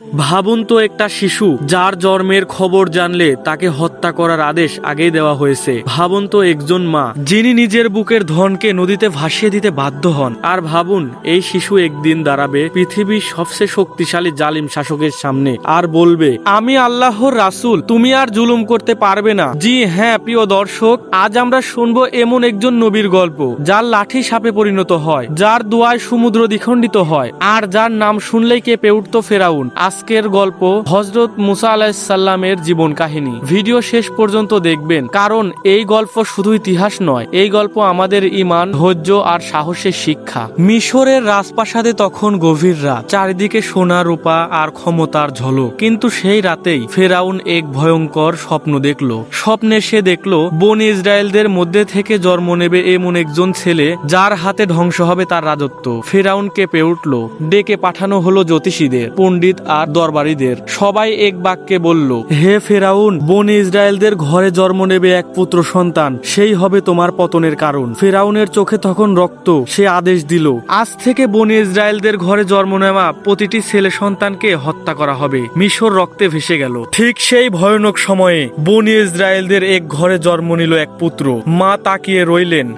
ভাবুন তো, একটা শিশু যার জন্মের খবর জানলে তাকে হত্যা করার আদেশ আগেই দেওয়া হয়েছে। ভাবুন তো একজন মা যিনি নিজের বুকের ধনকে নদীতে ভাসিয়ে দিতে বাধ্য হন। আর ভাবুন এই শিশু একদিন দাঁড়াবে পৃথিবীর সবচেয়ে শক্তিশালী জালিম শাসকের সামনে আর বলবে, আমি আল্লাহর রাসূল, তুমি আর জুলুম করতে পারবে না। জি হ্যাঁ প্রিয় দর্শক, আজ আমরা শুনবো এমন একজন নবীর গল্প যার লাঠি সাপে পরিণত হয়, যার দোয়ায় সমুদ্র দ্বিখণ্ডিত হয়, আর যার নাম শুনলেই কেঁপে উঠত ফেরাউন। আজকের গল্প হযরত মুসা আলাইহিস সালামের জীবন কাহিনী। ভিডিও শেষ পর্যন্ত দেখবেন, কারণ এই গল্প শুধু ইতিহাস নয়, এই গল্প আমাদের ঈমান, ধৈর্য আর সাহসের শিক্ষা। মিশরের রাজপ্রাসাদে তখন গভীর রাত, চারিদিকে সোনা রূপা আর ক্ষমতার ঝলক। কিন্তু সেই রাতেই ফেরাউন এক ভয়ঙ্কর স্বপ্ন দেখল। স্বপ্নে সে দেখল বনি ইসরায়েলদের মধ্যে থেকে জন্ম নেবে এমন একজন ছেলে যার হাতে ধ্বংস হবে তার রাজত্ব। ফেরাউন কেঁপে উঠল। ডেকে পাঠানো হলো জ্যোতিষীদের, পণ্ডিত আর দরবারীদের। সবাই এক বাক্যে বলল, হে ফেরাউন, বনি ইসরায়েলদের ঘরে জন্ম নেবে এক পুত্র সন্তান, সেই হবে তোমার পতনের কারণ। ফেরাউনের চোখে তখন রক্ত। সে আদেশ দিল, আজ থেকে বনি ইসরায়েলদের ঘরে জন্ম নেওয়া প্রতিটি ছেলে সন্তানকে হত্যা করা হবে। মিশর রক্তে ভেসে গেল। ঠিক সেই ভয়ানক সময়ে বনি ইসরায়েলদের এক ঘরে জন্ম নিল এক পুত্র। মা তাকিয়ে রইলেন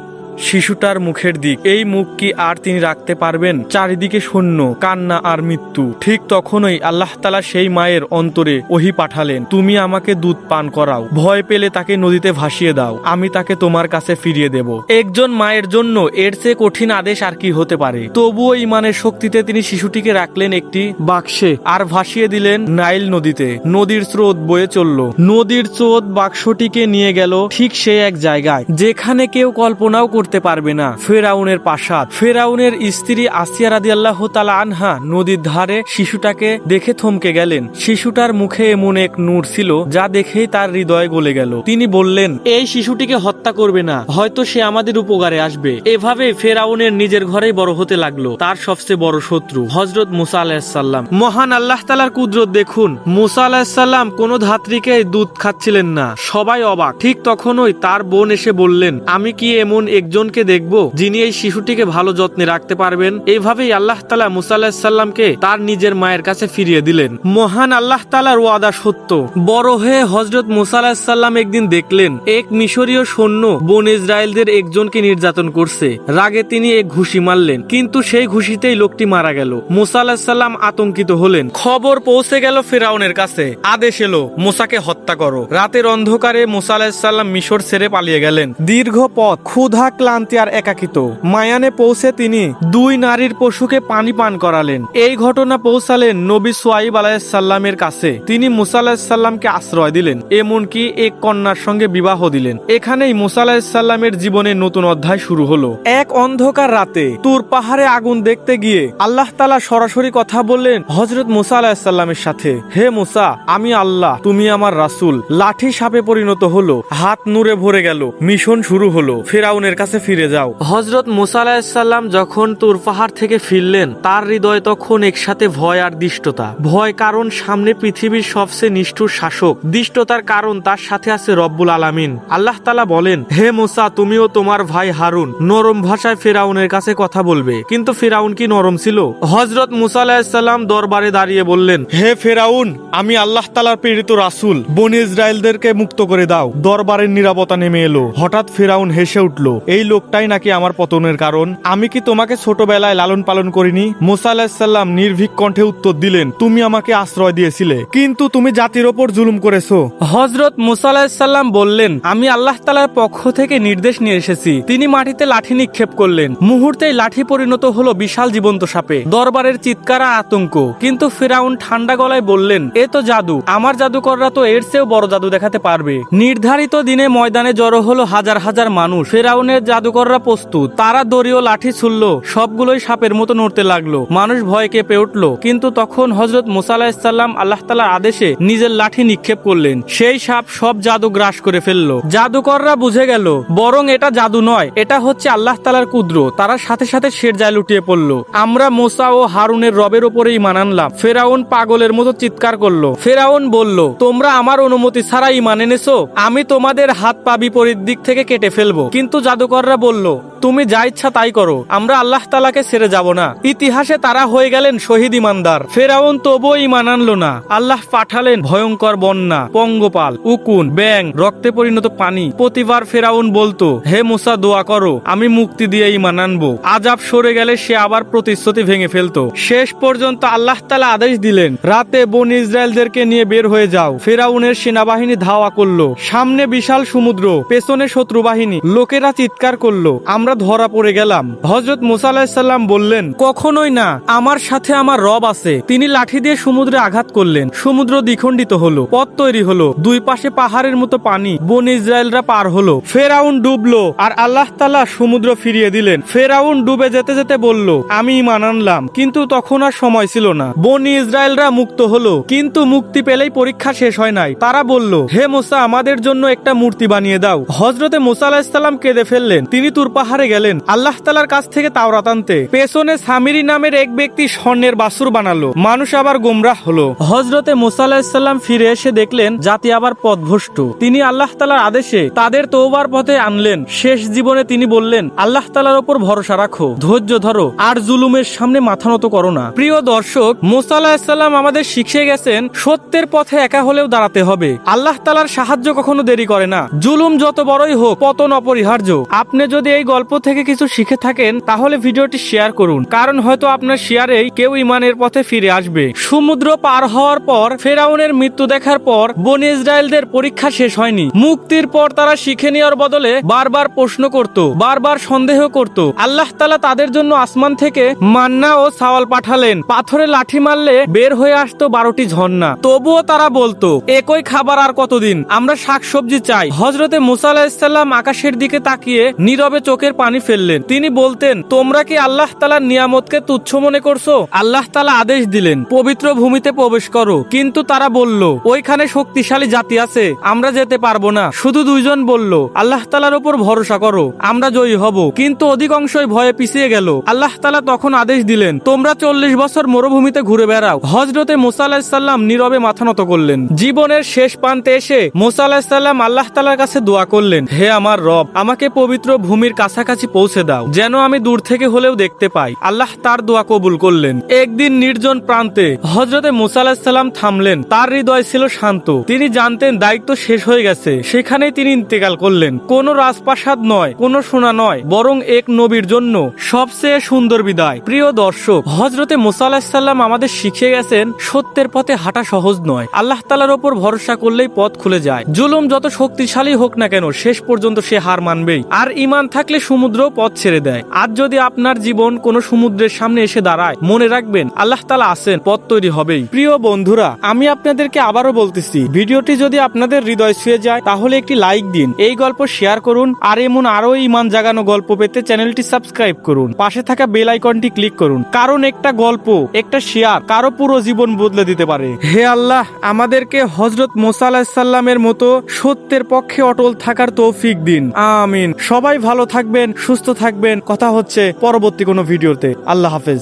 শিশুটার মুখের দিক। এই মুখ কি আর তিনি রাখতে পারবেন? চারিদিকে শূন্য, কান্না আর মৃত্যু। ঠিক তখনই আল্লাহ তাআলা সেই মায়ের অন্তরে ওহী পাঠালেন, তুমি আমাকে দুধ পান করাও, ভয় পেলে তাকে নদীতে ভাসিয়ে দাও, আমি তাকে তোমার কাছে ফিরিয়ে দেব। একজন মায়ের জন্য এর চেয়ে কঠিন আদেশ আর কি হতে পারে? তবুও ঈমানের শক্তিতে তিনি শিশুটিকে রাখলেন একটি বাক্সে আর ভাসিয়ে দিলেন নাইল নদীতে। নদীর স্রোত বয়ে চলল। নদীর স্রোত বাক্সটিকে নিয়ে গেল ঠিক সেই এক জায়গায় যেখানে কেউ কল্পনাও করতে পারবে না, ফেরাউনের প্রাসাদ। ফেরাউনের স্ত্রী আসিয়া রাদিয়াল্লাহু তাআলা আনহা নদীর ধারে শিশুটাকে দেখে থমকে গেলেন। শিশুটার মুখে এমন এক নূর ছিল যা দেখেই তার হৃদয় গলে গেল। তিনি বললেন, এই শিশুটিকে হত্যা করবে না, হয়তো সে আমাদের উপকারে আসবে। এভাবে ফেরাউনের নিজের ঘরেই বড় হতে লাগলো তার সবচেয়ে বড় শত্রু হযরত মুসা আলাইহিস সালাম। মহান আল্লাহ তাআলার কুদরত দেখুন, মুসা আলাইহিস সালাম কোনো ধাত্রীকে দুধ খাচ্ছিলেন না। সবাই অবাক। ঠিক তখনই তার বোন এসে বললেন, আমি কি এমন একজনকে দেখব যিনি এই শিশুটিকে ভালো যত্নে রাখতে পারবেন? এইভাবেই আল্লাহ তাআলা মুসা আলাইহিস সালামকে তার নিজের মায়ের কাছে ফিরিয়ে দিলেন। মহান আল্লাহ তাআলার ওয়াদা সত্য। বড় হয়ে হযরত মুসা আলাইহিস সালাম একদিন দেখলেন এক মিশরীয় সৈন্য বনি ইসরায়েলদের একজনকে নির্যাতন করছে। রাগে তিনি এক ঘুষি মারলেন, কিন্তু সেই ঘুষিতেই লোকটি মারা গেল। মুসা আলাইহিস সালাম আতঙ্কিত হলেন। খবর পৌঁছে গেল ফেরাউনের কাছে। আদেশ এলো, মুসাকে হত্যা করো। রাতের অন্ধকারে মুসা আলাইহিস সালাম মিশর ছেড়ে পালিয়ে গেলেন। দীর্ঘ পথ, ক্ষুধা, ক্লান্তি আর একাকিত্ব। মায়ানে পৌঁছে তিনি দুই নারীর পশুকে পানি পান করালেন। এই ঘটনা পৌঁছালেন নবী শুআয়ব আলাইহিস সালামের কাছে। তিনি মুসা আলাইহিস সালামকে আশ্রয় দিলেন, এমনকি এক কন্যার সঙ্গে বিবাহ দিলেন। এখানেই মুসা আলাইহিস সালামের জীবনের নতুন অধ্যায় শুরু হলো। এক অন্ধকার রাতে তুর পাহাড়ে আগুন দেখতে গিয়ে আল্লাহ তাআলা সরাসরি কথা বললেন হযরত মুসা আলাইহিস সালামের সাথে, হে মুসা, আমি আল্লাহ, তুমি আমার রাসূল। লাঠি সাপে পরিণত হলো, হাত নূরে ভরে গেল। মিশন শুরু হলো, ফেরাউনের কাছে ফিরে যাও। হযরত মুসা আলাইহিস সালাম যখন তুর পাহাড় থেকে ফিরলেন, তার হৃদয় তখন একসাথে ভয় আর দৃষ্টতা। ভয় কারণ সামনে পৃথিবীর সবচেয়ে নিষ্ঠুর শাসক, দৃষ্টতার কারণ তার সাথে আছে রব্বুল আলামিন। আল্লাহ তাআলা বলেন, হে মুসা, তুমিও তোমার ভাই হারুন নরম ভাষায় ফেরাউনের কাছে কথা বলবে। কিন্তু ফেরাউন কি নরম ছিল? হযরত মুসা আলাইহিস সালাম দরবারে দাঁড়িয়ে বললেন, হে ফেরাউন, আমি আল্লাহ তাআলার প্রেরিত রাসূল, বনি ইসরায়েলদেরকে মুক্ত করে দাও। দরবারের নীরবতা নেমে এলো। হঠাৎ ফেরাউন হেসে উঠল, এই লোকটাই নাকি আমার পতনের কারণ? আমি কি তোমাকে ছোটবেলায় লালন পালন করিনি? মুসা আলাইহিস সালাম নির্ভীক কণ্ঠে উত্তর দিলেন, তুমি আমাকে আশ্রয় দিয়েছিলে, কিন্তু তুমি জাতির ওপর জুলুম করেছো। হযরত মুসা আলাইহিস সালাম বললেন, আমি আল্লাহ তাআলার পক্ষ থেকে নির্দেশ নিয়ে এসেছি। তিনি মাটিতে লাঠি নিক্ষেপ করলেন। মুহূর্তেই লাঠি পরিণত হলো বিশাল জীবন্ত সাপে। দরবারের চিৎকার আর আতঙ্ক। কিন্তু ফেরাউন ঠান্ডা গলায় বললেন, এ তো জাদু, আমার জাদুকররা তো এর চেয়েও বড় জাদু দেখাতে পারবে। নির্ধারিত দিনে ময়দানে জড়ো হলো হাজার হাজার মানুষ। ফেরাউনের জাদুকররা প্রস্তুত। তারা দড়ি ও লাঠি ছুড়ল, সবগুলোই সাপের মতো নড়তে লাগলো। মানুষ ভয় কেঁপে উঠল। কিন্তু তখন হযরত মুসা আলাইহিস সালাম আল্লাহ তাআলার আদেশে নিজের লাঠি নিক্ষেপ করলেন। সেই সাপ সব জাদু গ্রাস করে ফেললো। জাদুকররা বুঝে গেল, বরং এটা জাদু নয়, এটা হচ্ছে আল্লাহ তাআলার কুদরত। তারা সাথে সাথে সেজদায় লুটিয়ে পড়ল। আমরা মুসা ও হারুনের রবের উপরেই ঈমান আনলাম। ফেরাউন পাগলের মতো চিৎকার করলো। ফেরাউন বলল, তোমরা আমার অনুমতি ছাড়া ঈমান এনেছো? আমি তোমাদের হাত পা বিপরীত দিক থেকে কেটে ফেলবো। কিন্তু জাদুকর পয়গম্বররা বলল, তুমি যা ইচ্ছা তাই করো, আমরা আল্লাহ তাআলাকে ছেড়ে যাব না। ইতিহাসে তারা হয়ে গেলেন শহীদ ইমানদার। ফেরাউন তবুও ঈমান আনলো না। আল্লাহ পাঠালেন ভয়ঙ্কর বন্যা, পঙ্গপাল, উকুন, ব্যাঙ, রক্তে পরিণত পানি। প্রতিবার ফেরাউন বলতো, হে মুসা দোয়া করো, আমি মুক্তি দিয়ে ঈমান আনবো। আযাব সরে গেলে সে আবার প্রতিশ্রুতি ভেঙে ফেলতো। শেষ পর্যন্ত আল্লাহ তাআলা আদেশ দিলেন, রাতে বনী ইসরায়েলদেরকে নিয়ে বের হয়ে যাও। ফেরাউনের সেনাবাহিনী ধাওয়া করলো। সামনে বিশাল সমুদ্র, পেছনে শত্রু বাহিনী। লোকেরা চিৎকার করলো, আমরা ধরা পড়ে গেলাম। হযরত মুসা আলাইহিস সালাম বললেন, কখনোই না, আমার সাথে আমার রব আছে। তিনি লাঠি দিয়ে সমুদ্রে আঘাত করলেন। সমুদ্র দ্বিখণ্ডিত হলো, পথ তৈরি হলো, দুই পাশে পাহাড়ের মতো পানি। বনী ইসরায়েলরা পার হলো। ফেরাউন ডুবলো আর আল্লাহ তাআলা সমুদ্র ফিরিয়ে দিলেন। ফেরাউন ডুবে যেতে যেতে বলল, আমি ঈমান আনলাম, কিন্তু তখন আর সময় ছিল না। বনী ইসরায়েলরা মুক্ত হলো, কিন্তু মুক্তি পেলেই পরীক্ষা শেষ হয় নাই। তারা বলল, হে মুসা, আমাদের জন্য একটা মূর্তি বানিয়ে দাও। হযরতে মুসা আলাইহিস সালাম কেঁদে ফেললেন। তিনি তুর পাহাড়ে গেলেন আল্লাহ তাআলার কাছ থেকে তাওরাত আনতে। পেছনে সামিরি নামের এক ব্যক্তি স্বর্ণের বাছুর বানালো। মানুষ আবার গোমরাহ হলো। হযরতে মুসা আলাইহিস সালাম ফিরে এসে দেখলেন জাতি আবার পথভ্রষ্ট। তিনি আল্লাহ তাআলার আদেশে তাদের তওবার পথে আনলেন। শেষ জীবনে তিনি বললেন, আল্লাহ তাআলার উপর ভরসা রাখো, ধৈর্য ধরো, আর জুলুমের সামনে মাথা নত করো না। প্রিয় দর্শক, মুসা আলাইহিস সালাম আমাদের শিখিয়ে গেছেন সত্যের পথে একা হলেও দাঁড়াতে হবে। আল্লাহ তাআলার সাহায্য কখনো দেরি করে না। জুলুম যত বড়ই হোক, পতন অপরিহার্য। আপনি যদি এই গল্প থেকে কিছু শিখে থাকেন, তাহলে ভিডিওটি শেয়ার করুন, কারণ হয়তো আপনার শেয়ারেই কেউ ঈমানের পথে ফিরে আসবে। সমুদ্র পার হওয়ার পর, ফেরাউনের মৃত্যু দেখার পর বনী ইসরায়েলদের পরীক্ষা শেষ হয়নি। মুক্তির পর তারা শিখে নেওয়ার বদলে বারবার প্রশ্ন করত, বারবার সন্দেহ করত। আল্লাহ তাআলা তাদের জন্য আসমান থেকে মান্না ও সাওয়াল পাঠালেন। পাথরে লাঠি মারলে বের হয়ে আসতো 12টি ঝর্ণা। তবুও তারা বলতো, একই খাবার আর কতদিন, আমরা শাকসবজি চাই। হযরতে মুসা আলাইহিস সালাম আকাশের দিকে তাকিয়ে নীরবে চোখের পানি ফেললেন। তিনি বলতেন, তোমরা কি আল্লাহ তাআলার নিয়ামতকে তুচ্ছ মনে করছো? আল্লাহ তাআলা আদেশ দিলেন, পবিত্র ভূমিতে প্রবেশ করো। কিন্তু তারা বলল, ওইখানে শক্তিশালী জাতি আছে, আমরা যেতে পারবো না। শুধু দুইজন বলল, আল্লাহ তাআলার উপর ভরসা করো, আমরা জয়ী হব। কিন্তু অধিকাংশই ভয়ে পিছিয়ে গেল। আল্লাহ তাআলা তখন আদেশ দিলেন, তোমরা 40 বছর মরুভূমিতে ঘুরে বেড়াও। হযরতে মুসা আলাইহিস সালাম নীরবে মাথা নত করলেন। জীবনের শেষ প্রান্তে এসে মুসা আলাইহিস সালাম আল্লাহ তাআলার কাছে দোয়া করলেন, হে আমার রব, আমাকে পবিত্র ভূমির কাছাকাছি পৌঁছে দাও, যেন আমি দূর থেকে হলেও দেখতে পাই। আল্লাহ তার দোয়া কবুল করলেন। একদিন নির্জন প্রান্তে হযরতে মুসা আলাইহিস সালাম থামলেন। তার হৃদয় ছিল শান্ত। তিনি জানতেন দায়িত্ব শেষ হয়ে গেছে। সেখানেই তিনি ইন্তেকাল করলেন। কোন রাজপ্রাসাদ নয়, কোন সোনা নয়, বরং এক নবীর জন্য সবচেয়ে সুন্দর বিদায়। প্রিয় দর্শক, হযরতে মুসা আলাইহিস সালাম আমাদের শিখিয়ে গেছেন সত্যের পথে হাঁটা সহজ নয়। আল্লাহ তাআলার উপর ভরসা করলেই পথ খুলে যায়। জুলুম যত শক্তিশালী হোক না কেন, শেষ পর্যন্ত সে হার মানবেই। আর ঈমান থাকলে সমুদ্র পথ ছেড়ে দেয়। আজ যদি আপনার জীবন কোন সমুদ্রের সামনে এসে দাঁড়ায়, মনে রাখবেন আল্লাহ তাআলা আছেন, পথ তৈরি হবেই। প্রিয় বন্ধুরা, আমি আপনাদেরকে আবারও বলতেছি, ভিডিওটি যদি আপনাদের হৃদয় ছুঁয়ে যায়, তাহলে একটি লাইক দিন, এই গল্প শেয়ার করুন, আর এমন আরো ঈমান জাগানো গল্প পেতে চ্যানেলটি সাবস্ক্রাইব করুন। পাশে থাকা বেল আইকনটি ক্লিক করুন, কারণ একটা গল্প, একটা শেয়ার কারো পুরো জীবন বদলে দিতে পারে। হে আল্লাহ, আমাদেরকে হযরত মুসা আলাইহিস সালামের মতো সত্যের পক্ষে অটল থাকার তৌফিক দিন। আমিন। সবাই ভালো থাকবেন, সুস্থ থাকবেন। কথা হচ্ছে পরবর্তী কোনো ভিডিওতে। আল্লাহ হাফেজ।